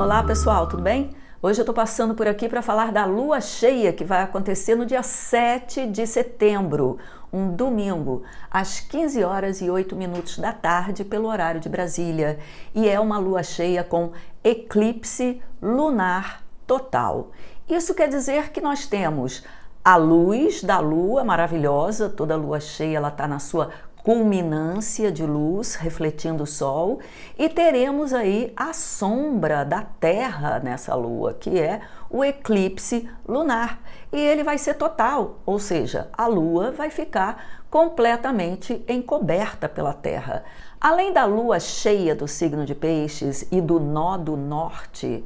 Olá pessoal, tudo bem? Hoje eu estou passando por aqui para falar da lua cheia que vai acontecer no dia 7 de setembro, um domingo, às 15 horas e 8 minutos da tarde pelo horário de Brasília. E é uma lua cheia com eclipse lunar total. Isso quer dizer que nós temos a luz da lua maravilhosa, toda lua cheia ela está na sua culminância de luz refletindo o sol, e teremos aí a sombra da Terra nessa lua, que é o eclipse lunar, e ele vai ser total, ou seja, a lua vai ficar completamente encoberta pela Terra. Além da lua cheia do signo de Peixes e do nó do norte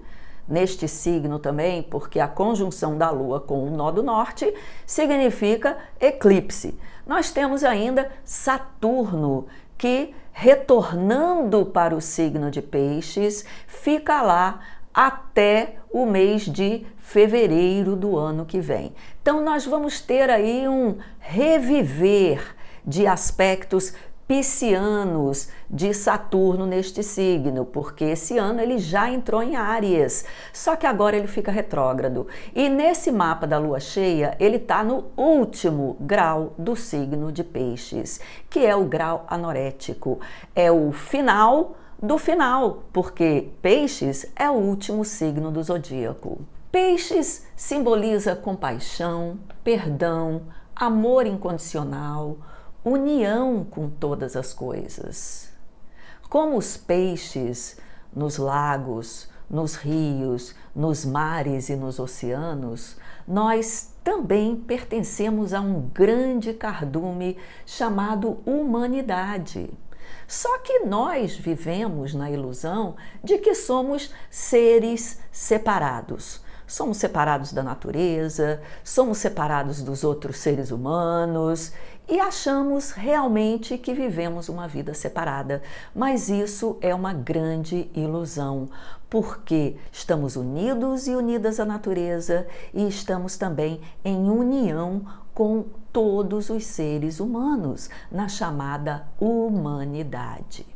neste signo também, porque a conjunção da Lua com o nó do norte significa eclipse. Nós temos ainda Saturno, que retornando para o signo de Peixes, fica lá até o mês de fevereiro do ano que vem. Então nós vamos ter aí um reviver de aspectos piscianos de Saturno neste signo, porque esse ano ele já entrou em Áries, só que agora ele fica retrógrado. E nesse mapa da lua cheia, ele está no último grau do signo de Peixes, que é o grau anorético. É o final do final, porque Peixes é o último signo do zodíaco. Peixes simboliza compaixão, perdão, amor incondicional, união com todas as coisas. Como os peixes nos lagos, nos rios, nos mares e nos oceanos, nós também pertencemos a um grande cardume chamado humanidade. Só que nós vivemos na ilusão de que somos seres separados. Somos separados da natureza, somos separados dos outros seres humanos e achamos realmente que vivemos uma vida separada. Mas isso é uma grande ilusão, porque estamos unidos e unidas à natureza e estamos também em união com todos os seres humanos, na chamada humanidade.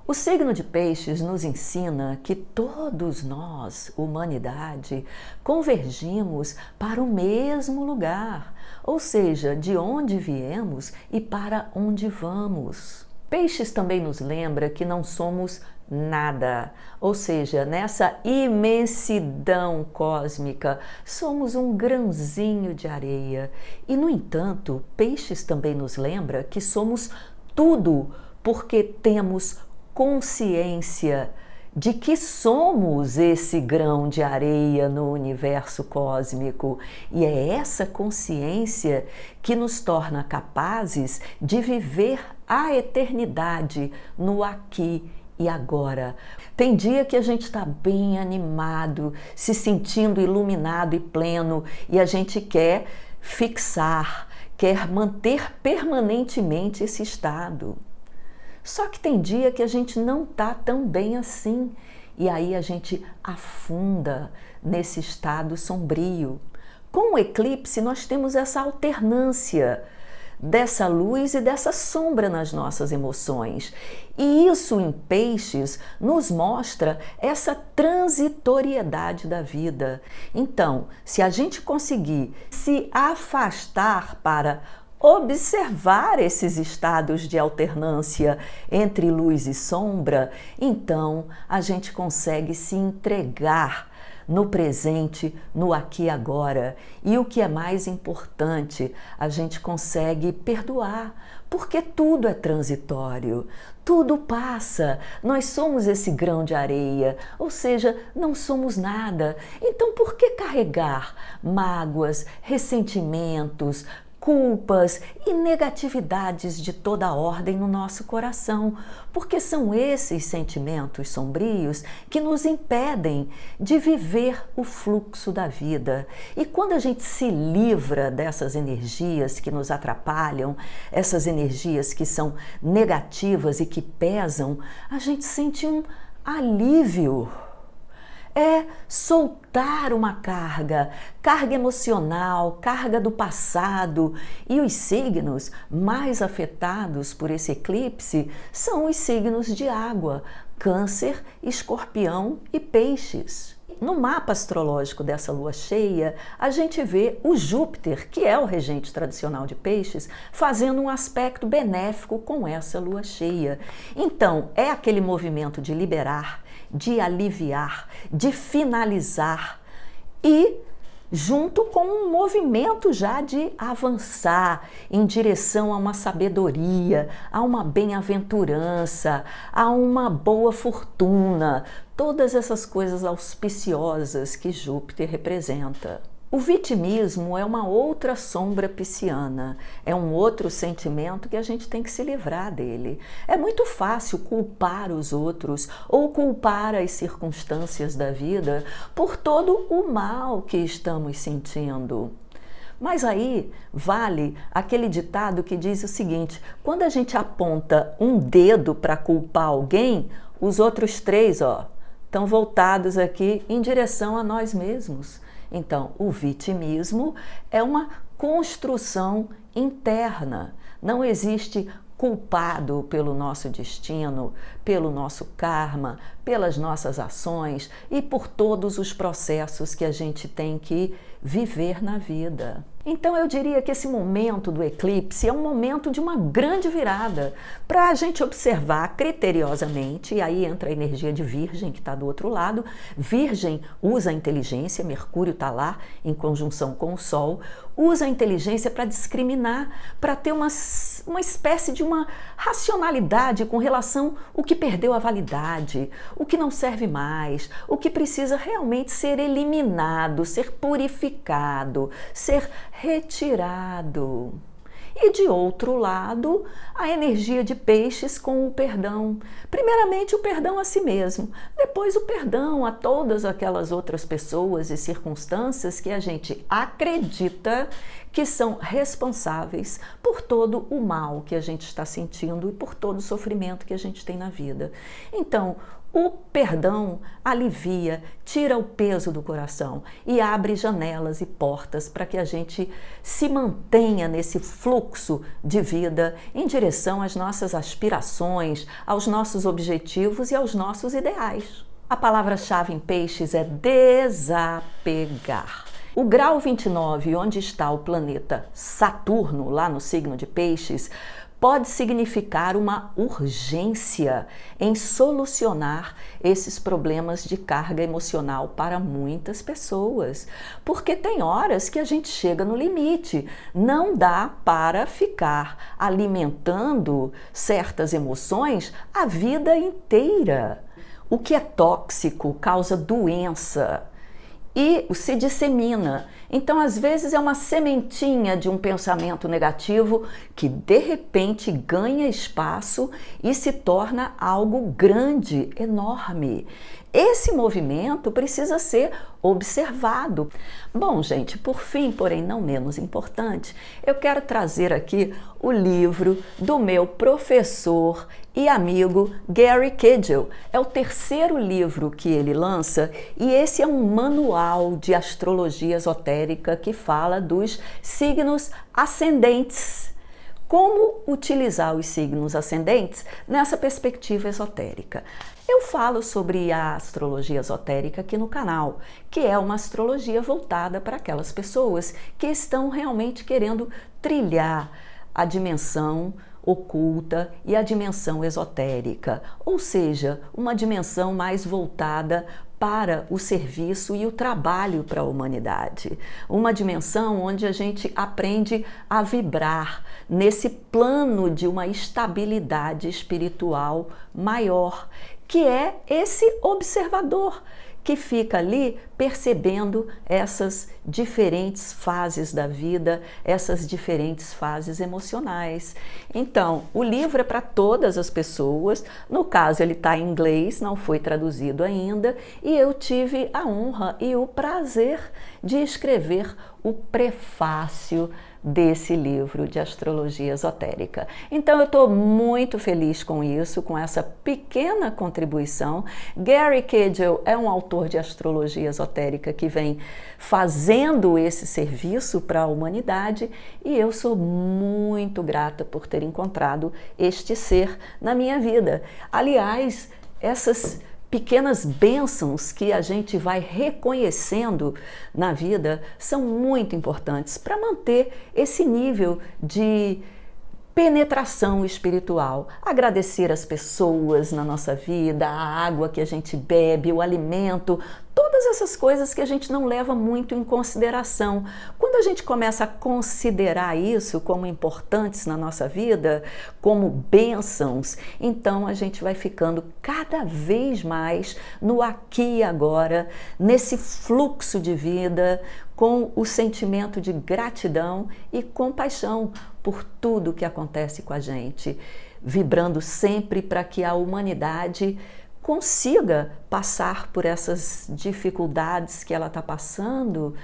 O signo de Peixes nos ensina que todos nós, humanidade, convergimos para o mesmo lugar, ou seja, de onde viemos e para onde vamos. Peixes também nos lembra que não somos nada, ou seja, nessa imensidão cósmica, somos um grãozinho de areia. E, no entanto, Peixes também nos lembra que somos tudo, porque temos consciência de que somos esse grão de areia no universo cósmico, e é essa consciência que nos torna capazes de viver a eternidade no aqui e agora. Tem dia que a gente está bem animado, se sentindo iluminado e pleno, e a gente quer fixar, quer manter permanentemente esse estado. Só que tem dia que a gente não está tão bem assim, e aí a gente afunda nesse estado sombrio. Com o eclipse nós temos essa alternância dessa luz e dessa sombra nas nossas emoções. E isso em Peixes nos mostra essa transitoriedade da vida. Então, se a gente conseguir se afastar para observar esses estados de alternância entre luz e sombra, então a gente consegue se entregar no presente, no aqui e agora. E o que é mais importante, a gente consegue perdoar, porque tudo é transitório, tudo passa. Nós somos esse grão de areia, ou seja, não somos nada. Então por que carregar mágoas, ressentimentos, culpas e negatividades de toda ordem no nosso coração, porque são esses sentimentos sombrios que nos impedem de viver o fluxo da vida. E quando a gente se livra dessas energias que nos atrapalham, essas energias que são negativas e que pesam, a gente sente um alívio. é soltar uma carga emocional, carga do passado. E os signos mais afetados por esse eclipse são os signos de água: Câncer, Escorpião e Peixes. No mapa astrológico dessa lua cheia, a gente vê o Júpiter, que é o regente tradicional de Peixes, fazendo um aspecto benéfico com essa lua cheia. Então, é aquele movimento de liberar, de aliviar, de finalizar e junto com um movimento já de avançar em direção a uma sabedoria, a uma bem-aventurança, a uma boa fortuna, todas essas coisas auspiciosas que Júpiter representa. O vitimismo é uma outra sombra pisciana, é um outro sentimento que a gente tem que se livrar dele. É muito fácil culpar os outros ou culpar as circunstâncias da vida por todo o mal que estamos sentindo. Mas aí vale aquele ditado que diz o seguinte: quando a gente aponta um dedo para culpar alguém, os outros três, estão voltados aqui em direção a nós mesmos. Então, o vitimismo é uma construção interna. Não existe culpado pelo nosso destino, pelo nosso karma, pelas nossas ações e por todos os processos que a gente tem que viver na vida. Então eu diria que esse momento do eclipse é um momento de uma grande virada para a gente observar criteriosamente, e aí entra a energia de Virgem que está do outro lado. Virgem usa a inteligência, Mercúrio está lá em conjunção com o Sol, usa a inteligência para discriminar, para ter uma espécie de uma racionalidade com relação ao que perdeu a validade, o que não serve mais, o que precisa realmente ser eliminado, ser purificado, ser retirado. E de outro lado, a energia de Peixes com o perdão. Primeiramente o perdão a si mesmo, depois o perdão a todas aquelas outras pessoas e circunstâncias que a gente acredita que são responsáveis por todo o mal que a gente está sentindo e por todo o sofrimento que a gente tem na vida. Então, o perdão alivia, tira o peso do coração e abre janelas e portas para que a gente se mantenha nesse fluxo de vida em direção às nossas aspirações, aos nossos objetivos e aos nossos ideais. A palavra-chave em Peixes é desapegar. O grau 29, onde está o planeta Saturno, lá no signo de Peixes, pode significar uma urgência em solucionar esses problemas de carga emocional para muitas pessoas. Porque tem horas que a gente chega no limite, não dá para ficar alimentando certas emoções a vida inteira. O que é tóxico causa doença e se dissemina. Então, às vezes, é uma sementinha de um pensamento negativo que, de repente, ganha espaço e se torna algo grande, enorme. Esse movimento precisa ser observado. Bom, gente, por fim, porém não menos importante, eu quero trazer aqui o livro do meu professor e amigo Gary Kedgel. É o terceiro livro que ele lança e esse é um manual de astrologia esotérica que fala dos signos ascendentes. Como utilizar os signos ascendentes nessa perspectiva esotérica? Eu falo sobre a astrologia esotérica aqui no canal, que é uma astrologia voltada para aquelas pessoas que estão realmente querendo trilhar a dimensão oculta e a dimensão esotérica, ou seja, uma dimensão mais voltada para o serviço e o trabalho para a humanidade. Uma dimensão onde a gente aprende a vibrar nesse plano de uma estabilidade espiritual maior, que é esse observador que fica ali percebendo essas diferentes fases da vida, essas diferentes fases emocionais. Então, o livro é para todas as pessoas, no caso ele está em inglês, não foi traduzido ainda, e eu tive a honra e o prazer de escrever o prefácio desse livro de astrologia esotérica. Então eu estou muito feliz com isso, com essa pequena contribuição. Gary Kedel é um autor de astrologia esotérica que vem fazendo esse serviço para a humanidade e eu sou muito grata por ter encontrado este ser na minha vida. Aliás, essas pequenas bênçãos que a gente vai reconhecendo na vida são muito importantes para manter esse nível de penetração espiritual. Agradecer as pessoas na nossa vida, a água que a gente bebe, o alimento, todas essas coisas que a gente não leva muito em consideração. Quando a gente começa a considerar isso como importantes na nossa vida, como bênçãos, então a gente vai ficando cada vez mais no aqui e agora, nesse fluxo de vida, com o sentimento de gratidão e compaixão por tudo que acontece com a gente, vibrando sempre para que a humanidade consiga passar por essas dificuldades que ela está passando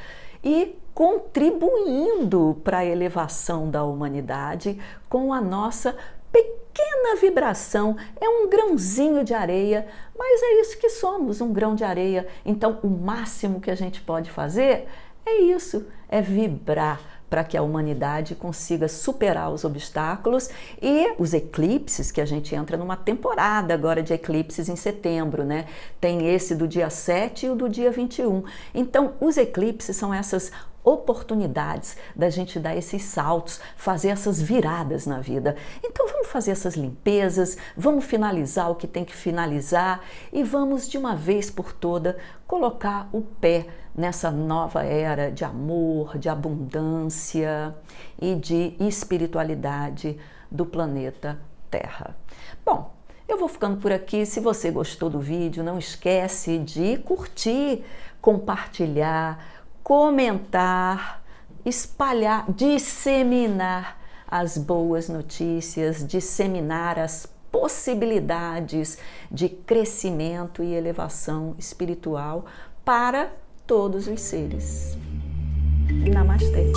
e contribuindo para a elevação da humanidade com a nossa pequena vibração. É um grãozinho de areia, mas é isso que somos, um grão de areia. Então, o máximo que a gente pode fazer é isso, é vibrar para que a humanidade consiga superar os obstáculos e os eclipses, que a gente entra numa temporada agora de eclipses em setembro, né? Tem esse do dia 7 e o do dia 21. Então, os eclipses são essas oportunidades da gente dar esses saltos, fazer essas viradas na vida. Então vamos fazer essas limpezas, vamos finalizar o que tem que finalizar e vamos de uma vez por toda colocar o pé nessa nova era de amor, de abundância e de espiritualidade do planeta Terra. Bom, eu vou ficando por aqui. Se você gostou do vídeo, não esquece de curtir, compartilhar, comentar, espalhar, disseminar as boas notícias, disseminar as possibilidades de crescimento e elevação espiritual para todos os seres. Namastê!